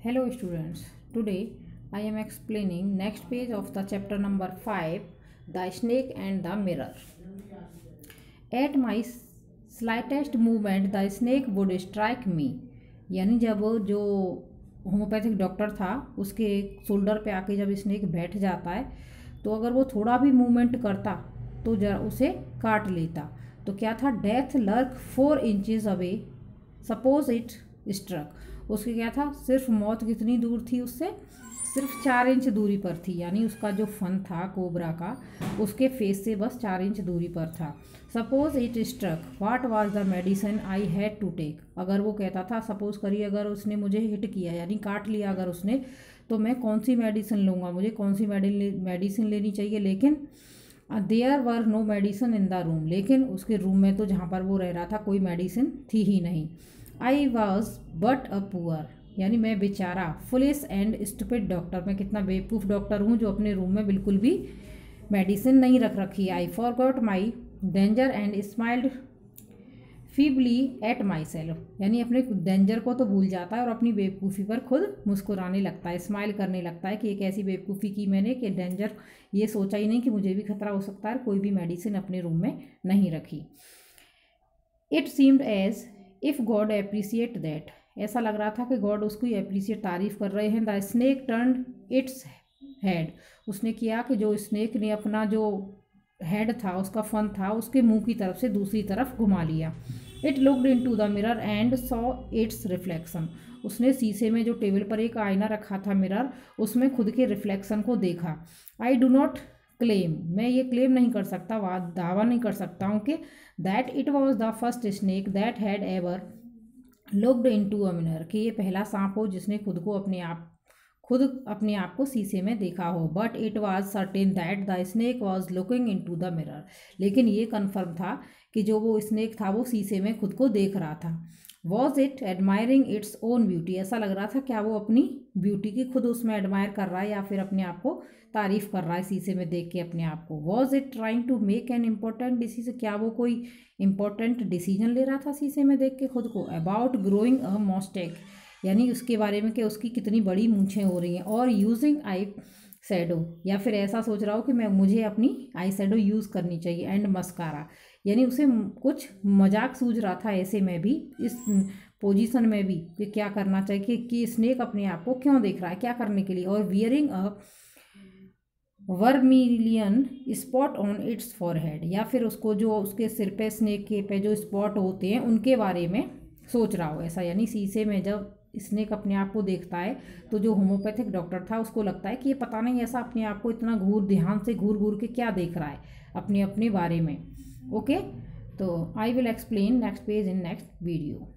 Hello students, today I am explaining next page of the chapter number 5, the snake and the mirror. At my slightest movement the snake would strike me. यानी जब जो homeopathic doctor था उसके shoulder पे आके जब snake बैठ जाता है तो अगर वो थोड़ा भी मूवमेंट करता तो जरा उसे काट लेता। तो क्या था, death lurk 4 inches away suppose it struck. उसके क्या था, सिर्फ मौत कितनी दूर थी उससे, सिर्फ 4 इंच दूरी पर थी। यानी उसका जो फन था कोबरा का उसके फेस से बस 4 इंच दूरी पर था। Suppose it struck what was the medicine I had to take. अगर वो कहता था, सपोज करिए अगर उसने मुझे हिट किया यानी काट लिया अगर उसने, तो मैं कौन सी मेडिसिन लूँगा, मुझे कौन सी मेडिसिन लेनी चाहिए। लेकिन there were no medicine in the room. लेकिन उसके रूम में तो जहाँ पर वो रह रहा था कोई मेडिसिन थी ही नहीं। I was but a poor, यानी मैं बेचारा, फुलिश एंड स्टूपिड डॉक्टर, मैं कितना बेवकूफ़ डॉक्टर हूँ जो अपने रूम में बिल्कुल भी मेडिसिन नहीं रख रखी। I forgot my danger and smiled feebly at my self, यानी अपने डेंजर को तो भूल जाता है और अपनी बेवकूफ़ी पर खुद मुस्कुराने लगता है, स्माइल करने लगता है कि एक ऐसी बेवकूफ़ी की मैंने कि डेंजर ये सोचा ही नहीं कि मुझे भी खतरा हो सकता है, कोई भी मेडिसिन अपने रूम में नहीं रखी। It seemed as if God appreciate that, ऐसा लग रहा था कि गॉड उसको एप्रिसिएट तारीफ़ कर रहे हैं। The snake turn its head, उसने किया कि जो स्नेक ने अपना जो हेड था उसका फन था उसके मुंह की तरफ से दूसरी तरफ घुमा लिया। It looked in to the mirror and saw its reflection, उसने शीशे में जो टेबल पर एक आईना रखा था मिरर, उसमें खुद के रिफ्लेक्शन को देखा। आई डू नॉट क्लेम, मैं ये क्लेम नहीं कर सकता, दावा नहीं कर सकता हूँ कि that it was the first snake that had ever looked in to a mirror, कि ये पहला सांप हो जिसने खुद अपने आप को शीशे में देखा हो। But it was certain that the snake was looking in to the mirror, लेकिन ये कन्फर्म था कि जो वो स्नेक था वो शीशे में खुद को देख रहा था। Was it admiring its own beauty, ऐसा लग रहा था क्या वो अपनी ब्यूटी की खुद उसमें एडमायर कर रहा है या फिर अपने आप को तारीफ कर रहा है शीशे में देख के अपने आप को। Was it trying to make an important decision, क्या वो कोई इंपॉर्टेंट डिसीजन ले रहा था शीशे में देख के खुद को। अबाउट ग्रोइंग अ मॉस्टेक, यानी उसके बारे में कि उसकी कितनी बड़ी मूंछें हो रही हैं। और यूजिंग आई शैडो, या फिर ऐसा सोच रहा हो कि मुझे अपनी आई शैडो यूज़ करनी चाहिए। एंड मस्कारा, यानी उसे कुछ मजाक सूझ रहा था ऐसे में भी, इस पोजीशन में भी, कि क्या करना चाहिए कि स्नेक अपने आप को क्यों देख रहा है, क्या करने के लिए। और wearing a vermilion spot on it's forehead, या फिर उसको जो उसके सिर पे स्नेक के पे जो स्पॉट होते हैं उनके बारे में सोच रहा हो ऐसा। यानी शीशे में जब स्नेक अपने आप को देखता है तो जो होम्योपैथिक डॉक्टर था उसको लगता है कि ये पता नहीं ऐसा अपने आप को इतना ध्यान से घूर घूर के क्या देख रहा है अपने अपने बारे में। ओके, तो I will explain next page in next video.